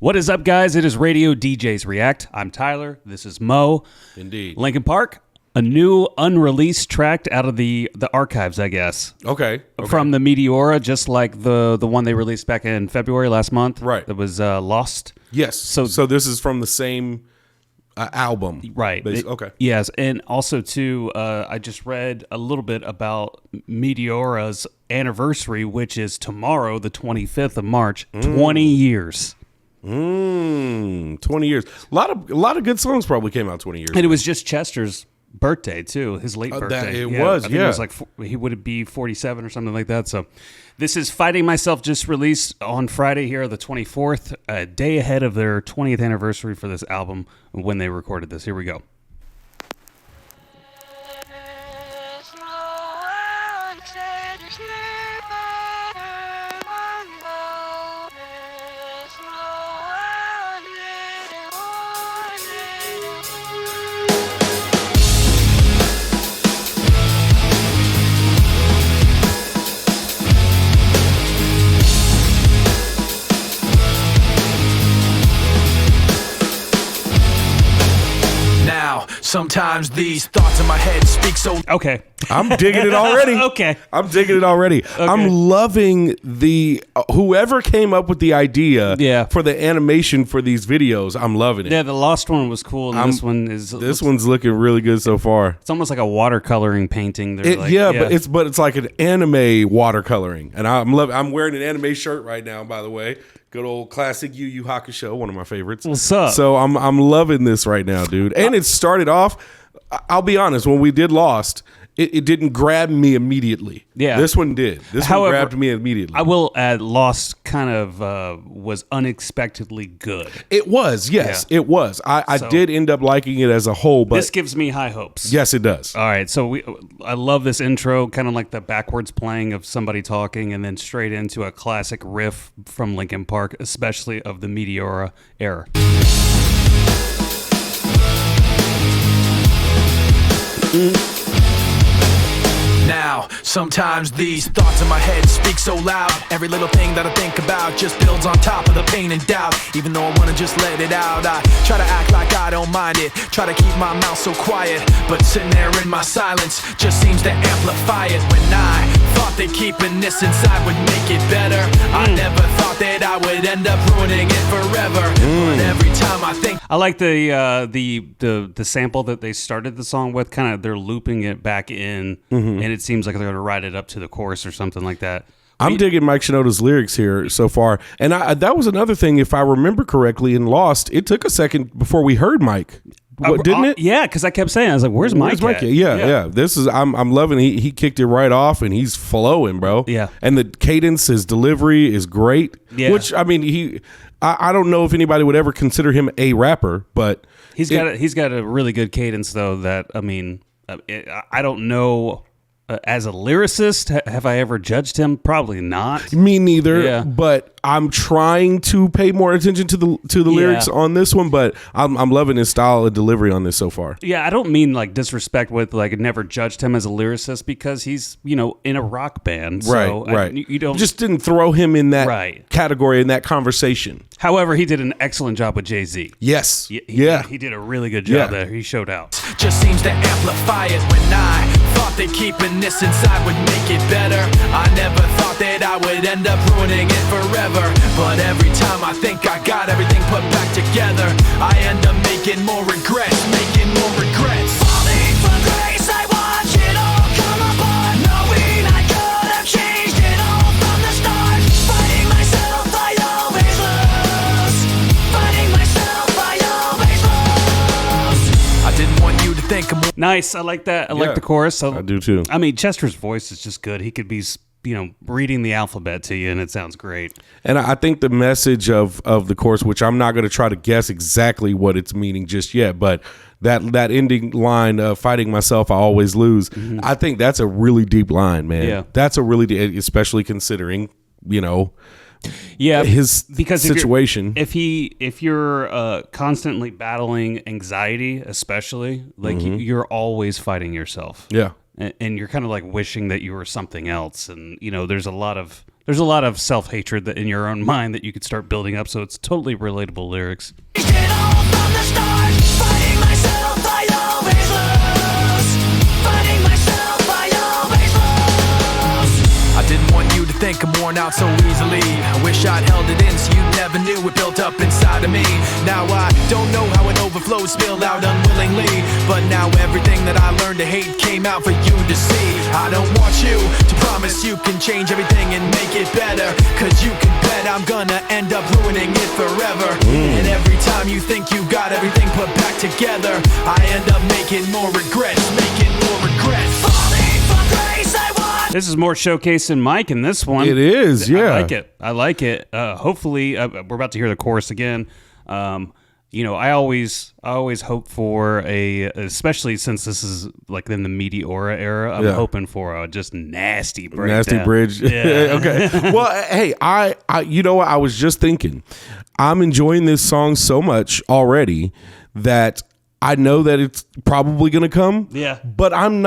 What is up, guys? It is Radio DJs React. I'm Tyler. This is Mo. Indeed. Linkin Park, a new unreleased track out of the archives, I guess. Okay. From the Meteora, just like the one they released back in February last month. Right. That was Lost. Yes. So this is from the same album. Right. Okay. Yes. And also, too, I just read a little bit about Meteora's anniversary, which is tomorrow, the 25th of March. 20 years. 20 years. A lot of good songs probably came out 20 years And it was just Chester's birthday, too. His late birthday. It was. I think it was like he would be 47 or something like that. So this is Fighting Myself, just released on Friday here, the 24th, a day ahead of their 20th anniversary for this album when they recorded this. Here we go. Sometimes these thoughts in my head speak so... Okay. I'm digging it already. Okay. I'm digging it already. Okay. I'm loving the... whoever came up with the idea for the animation for these videos, I'm loving it. Yeah, the Lost one was cool. And this one's looking really good so far. It's almost like a watercoloring painting. But it's like an anime watercoloring. And I'm wearing an anime shirt right now, by the way. Good old classic Yu Yu Hakusho, one of my favorites. What's up? So I'm loving this right now, dude. And it started off, I'll be honest, when we did Lost, it didn't grab me immediately. Yeah. This one did. However, one grabbed me immediately. I will add, Lost kind of was unexpectedly good. It was, yes. Yeah. It was. I did end up liking it as a whole. But this gives me high hopes. Yes, it does. All right. So I love this intro, kind of like the backwards playing of somebody talking and then straight into a classic riff from Linkin Park, especially of the Meteora era. Now, sometimes these thoughts in my head speak so loud. Every little thing that I think about just builds on top of the pain and doubt. Even though I wanna just let it out, I try to act like I don't mind it. Try to keep my mouth so quiet, but sitting there in my silence just seems to amplify it. When I thought that keeping this inside would make it better, I never thought that I would end up ruining it forever. But every time I think, I like the sample that they started the song with. Kind of they're looping it back in, and it seems like they're going to ride it up to the chorus or something like that. I'm digging Mike Shinoda's lyrics here so far. And that was another thing, if I remember correctly, in Lost, it took a second before we heard Mike. Didn't it? Yeah, because I kept saying, I was like, where's Mike at? Yeah. This is, I'm loving it. He kicked it right off, and he's flowing, bro. Yeah. And the cadence, his delivery is great. Yeah. Which, I mean, I don't know if anybody would ever consider him a rapper, but... He's got a really good cadence, though, that, I mean, I don't know... as a lyricist, have I ever judged him? Probably not. Me neither. But I'm trying to pay more attention to the lyrics on this one. But I'm loving his style of delivery on this so far. Yeah, I don't mean like disrespect with like never judged him as a lyricist because he's in a rock band. So right. You don't just didn't throw him in that category in that conversation. However, he did an excellent job with Jay-Z. Yes. He did a really good job there. He showed out. Just seems to amplify it when I thought that keeping this inside would make it better. I never thought that I would end up ruining it forever. But every time I think I got everything put back together, I end up making more regrets. Falling from grace, I watch it all come apart, knowing I could have changed it all from the start. Fighting myself, I always lose. Fighting myself, I always lose. I didn't want you to think of more. Nice. I like that. I like the chorus. I do too. I mean, Chester's voice is just good. He could be, reading the alphabet to you, and it sounds great. And I think the message of the chorus, which I'm not going to try to guess exactly what it's meaning just yet, but that ending line, fighting myself, I always lose. I think that's a really deep line, man. Yeah. That's a really deep, especially considering, his situation. If you're constantly battling anxiety, especially, like you're always fighting yourself. Yeah. And you're kind of like wishing that you were something else. And, there's a lot of There's a lot of self-hatred that in your own mind that you could start building up, so it's totally relatable lyrics. I didn't want you to think I'm worn out so easily. I wish I'd held it in so you never knew it built up inside of me. Now I don't know how it overflowed, spilled out unwillingly. But now everything that I learned to hate came out for you to see. I don't want you to promise you can change everything and make it better, cause you can bet I'm gonna end up ruining it forever. And every time you think you got everything put back together, I end up making more regrets, Falling from grace, I want. This is more showcasing Mike in this one. It is, yeah. I like it. Hopefully, we're about to hear the chorus again. I always hope for especially since this is like in the Meteora era, I'm hoping for a just nasty breakdown. Nasty bridge. Yeah. Okay. Well, hey, I you know what? I was just thinking, I'm enjoying this song so much already that I know that it's probably going to come. Yeah. But I'm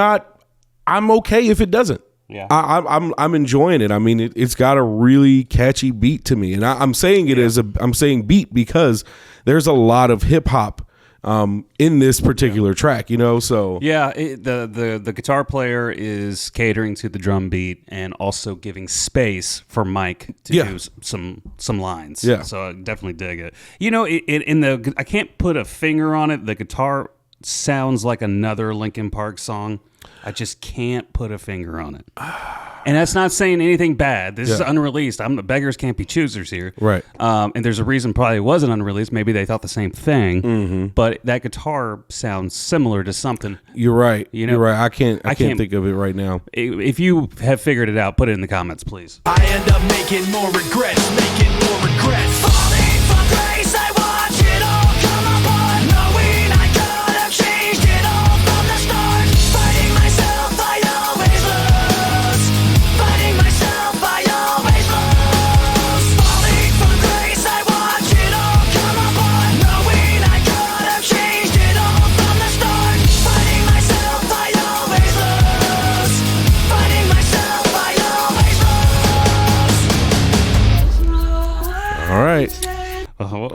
okay if it doesn't. Yeah. I'm enjoying it. I mean, it's got a really catchy beat to me, and I'm saying it I'm saying beat because there's a lot of hip hop in this particular track, so yeah, the guitar player is catering to the drum beat and also giving space for Mike to do some lines. Yeah, so I definitely dig it. I can't put a finger on it. The guitar sounds like another Linkin Park song. I just can't put a finger on it. And that's not saying anything bad. This is unreleased. The beggars can't be choosers here. Right. And there's a reason probably it wasn't unreleased. Maybe they thought the same thing. Mm-hmm. But that guitar sounds similar to something. You're right. You're right. I can't think of it right now. If you have figured it out, put it in the comments, please. I end up making more regrets. Falling from grace, I watch it all come apart. Knowing I could have changed it all from the start. Fighting myself, I always lose. Fighting myself, I always lose. Falling from grace, I watch it all come apart. Knowing I could have changed it all from the start. Fighting myself, I always lose. Fighting myself, I always lose. All right.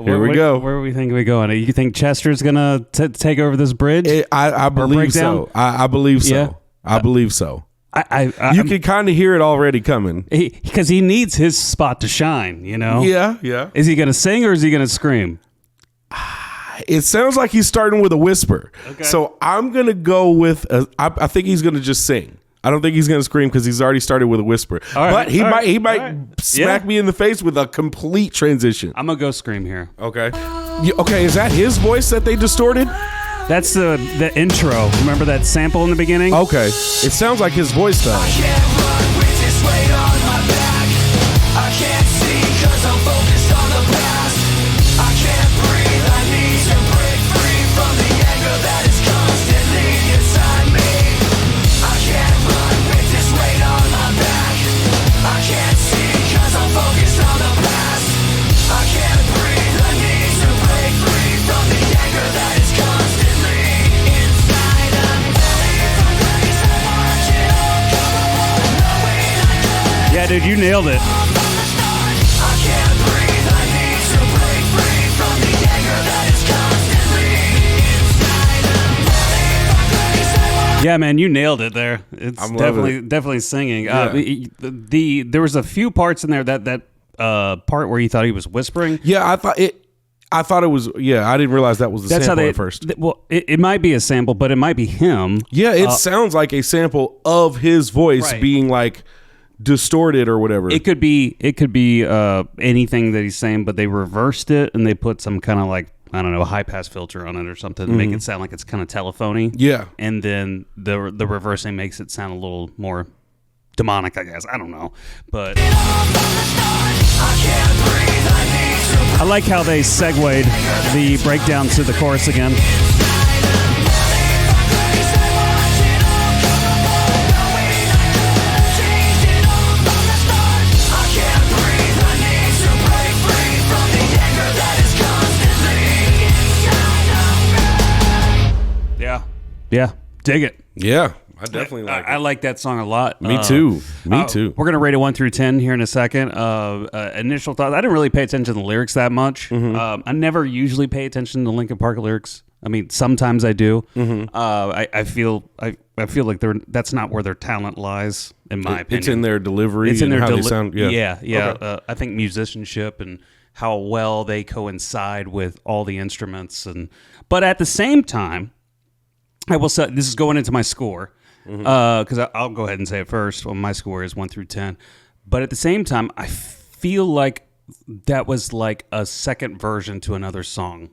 Here we go. Where do we think we going? You think Chester's gonna take over this bridge? I believe so. I believe so. Yeah. I believe so. You can kind of hear it already coming. Because he needs his spot to shine. Yeah. Is he gonna sing or is he gonna scream? It sounds like he's starting with a whisper. Okay. So I'm gonna go with. I think he's gonna just sing. I don't think he's going to scream because he's already started with a whisper. But he might smack me in the face with a complete transition. I'm going to go scream here. Okay. Okay, is that his voice that they distorted? That's the intro. Remember that sample in the beginning? Okay. It sounds like his voice does. I can't run with this weight on my back. I can't see 'cause I'm focused on the past. I can't breathe, I need to break free from the anger that is constantly inside me. I can't run with this weight on my back. I can't see 'cause I'm focused on the past. I can't breathe, I need to break free from the anger that is constantly inside of me. Yeah, dude, you nailed it. I can't breathe, I need to break free from the anger that is constantly inside of me. Yeah, man, you nailed it there. It's I'm loving definitely singing. Yeah. There was a few parts in there that part where you thought he was whispering. Yeah, I thought it was. Yeah, I didn't realize that was the sample at first. It might be a sample, but it might be him. Yeah, it sounds like a sample of his voice Right. being like distorted or whatever. It could be anything that he's saying, but they reversed it and they put some kind of like, I don't know, a high pass filter on it or something to make it sound like it's kind of telephony. Yeah. And then the reversing makes it sound a little more demonic, I guess. I don't know. But I like how they segued the breakdown to the chorus again. Yeah, dig it. Yeah, I definitely like I it. like that song a lot. Me too. Me too. We're going to rate it 1 through 10 here in a second. Initial thoughts. I didn't really pay attention to the lyrics that much. I never usually pay attention to Linkin Park lyrics. I mean, sometimes I do. I feel like that's not where their talent lies, in my opinion. It's in their delivery. It's in their how they sound. Yeah. Okay. I think musicianship and how well they coincide with all the instruments, but at the same time, I will say this is going into my score because I'll go ahead and say it first. Well, my score is 1 through 10, but at the same time, I feel like that was like a second version to another song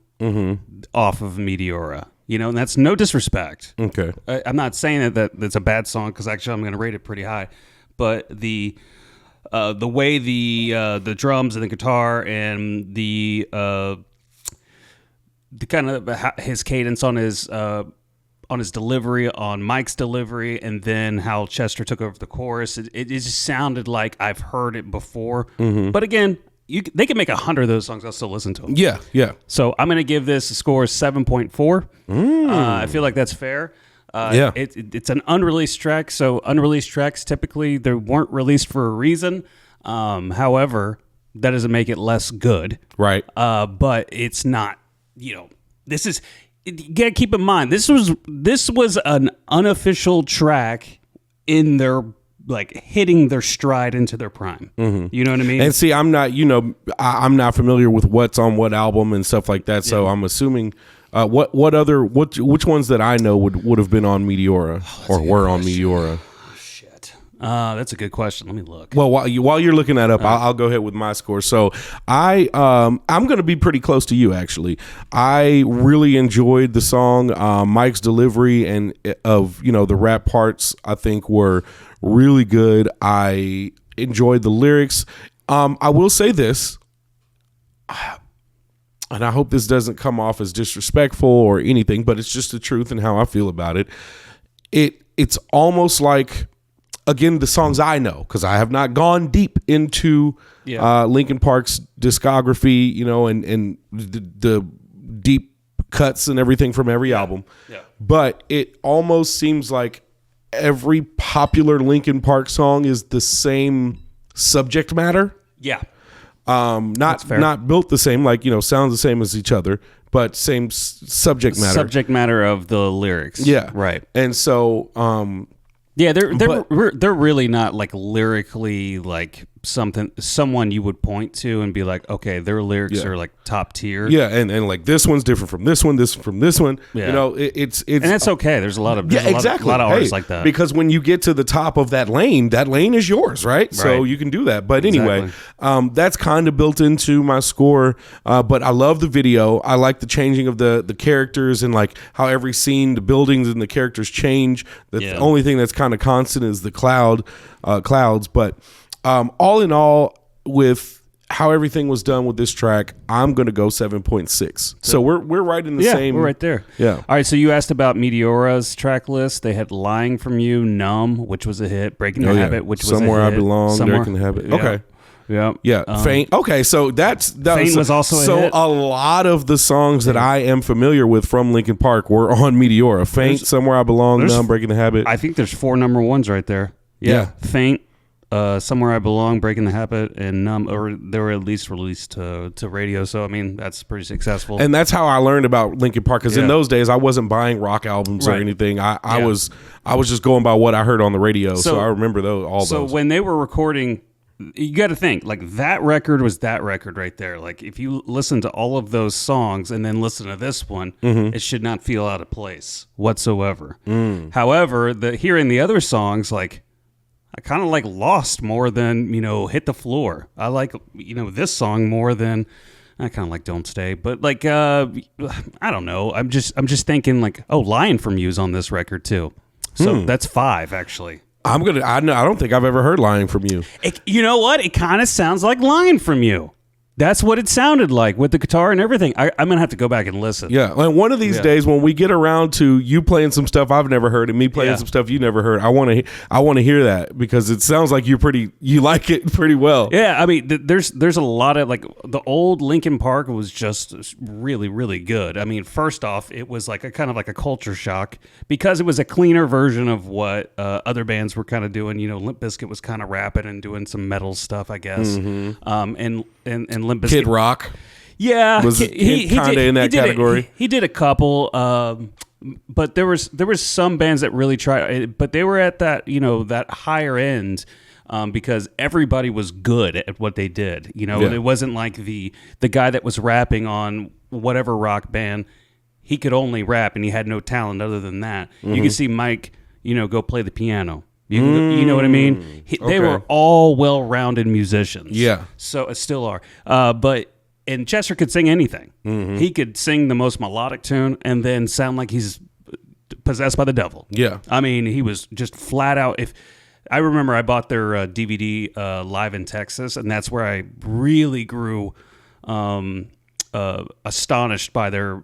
off of Meteora. And that's no disrespect. Okay. I'm not saying that that's a bad song because actually I'm going to rate it pretty high, but the way the drums and the guitar and the kind of his cadence on his delivery, on Mike's delivery, and then how Chester took over the chorus, it just sounded like I've heard it before. But again, they can make 100 of those songs. I'll still listen to them. Yeah. So I'm going to give this a score of 7.4. I feel like that's fair. It's an unreleased track, so unreleased tracks typically they weren't released for a reason. However, that doesn't make it less good, Right. but it's not. This is. You gotta keep in mind this was an unofficial track in their hitting their stride into their prime. You know what I mean? And see, I'm not, I'm not familiar with what's on what album and stuff like that. So I'm assuming which ones that I know would have been on Meteora or were on Meteora. Shit. That's a good question. Let me look. Well, while you're looking that up, I'll go ahead with my score. So I'm going to be pretty close to you, actually. I really enjoyed the song. Mike's delivery and of the rap parts, I think, were really good. I enjoyed the lyrics. I will say this, and I hope this doesn't come off as disrespectful or anything, but it's just the truth and how I feel about it. It's almost like, again, the songs I know, because I have not gone deep into Linkin Park's discography, and the deep cuts and everything from every album. Yeah. But it almost seems like every popular Linkin Park song is the same subject matter. Yeah. Not built the same, sounds the same as each other, but same subject matter. Subject matter of the lyrics. Yeah. Right. And so they're really not lyrically someone you would point to and be like, okay, their lyrics are top tier. Yeah, and this one's different from this one, this from this one. Yeah. It's and that's okay. There's a lot of exactly. a lot of artists like that. Because when you get to the top of that lane is yours, right? So you can do that. But anyway, that's kind of built into my score. But I love the video. I like the changing of the characters and how every scene, the buildings and the characters change. The only thing that's kind of constant is the clouds. But all in all, with how everything was done with this track, I'm going to go 7.6. So we're right in the same. We're right there. Yeah. All right. So you asked about Meteora's track list. They had "Lying from You," "Numb," which was a hit, "Breaking the Habit," which was "Somewhere a hit. I Belong," "Breaking the Habit." Okay. Yeah. "Faint." Okay, so that "Faint" was also a hit. a lot of the songs that I am familiar with from Linkin Park were on Meteora. "Faint," "Somewhere I Belong," "Numb," "Breaking the Habit." I think there's 4 number ones right there. Yeah. "Faint," "Somewhere I Belong," "Breaking the Habit," and "Numb," or they were at least released to radio. So I mean, that's pretty successful. And that's how I learned about Linkin Park, because in those days I wasn't buying rock albums or anything. I was just going by what I heard on the radio. So I remember those. So when they were recording, you got to think that record was that record right there. If you listen to all of those songs and then listen to this one, it should not feel out of place whatsoever. However, hearing the other songs, I kind of Lost more than, Hit the Floor. I like, this song more than, I kind of like Don't Stay. But I don't know. I'm just thinking Lying from You is on this record too. So that's 5 actually. I don't think I've ever heard "Lying from You." You know what? It kind of sounds like "Lying from You." That's what it sounded like with the guitar and everything. I'm going to have to go back and listen. Yeah, like one of these days when we get around to you playing some stuff I've never heard and me playing some stuff you never heard, I want to hear that because it sounds like you like it pretty well. Yeah, I mean, there's a lot of like the old Linkin Park was just really, really good. I mean, first off, it was like a kind of like a culture shock because it was a cleaner version of what other bands were kind of doing. You know, Limp Bizkit was kind of rapping and doing some metal stuff, I guess. And Limp Bizkit, Kid Rock. Yeah, was he kind of in that category. He did a couple, but there was some bands that really tried, but they were at that that higher end because everybody was good at what they did. You know, it wasn't like the guy that was rapping on whatever rock band. He could only rap and he had no talent other than that. You could see Mike, go play the piano. You know what I mean? They were all well-rounded musicians. Yeah. So still are. And Chester could sing anything. He could sing the most melodic tune and then sound like he's possessed by the devil. Yeah. I mean, he was just flat out. If I remember, I bought their DVD live in Texas, and that's where I really grew astonished by their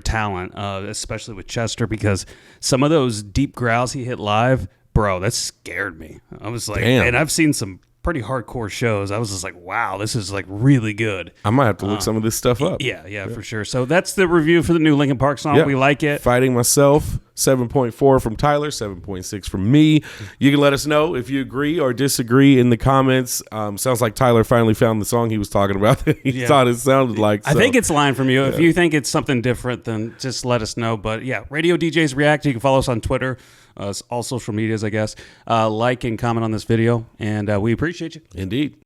talent, especially with Chester, because some of those deep growls he hit live, bro, that scared me. I was like, damn. And I've seen some pretty hardcore shows. I was just like, wow, this is like really good. I might have to look some of this stuff up. Yeah, for sure. So that's the review for the new Linkin Park song. Yeah. We like it. Fighting Myself, 7.4 from Tyler, 7.6 from me. You can let us know if you agree or disagree in the comments. Sounds like Tyler finally found the song he was talking about that he thought it sounded like. So. I think it's line from you. If you think it's something different, then just let us know. But yeah, Radio DJs React. You can follow us on Twitter. All social medias, I guess. Like and comment on this video, and we appreciate you. Indeed.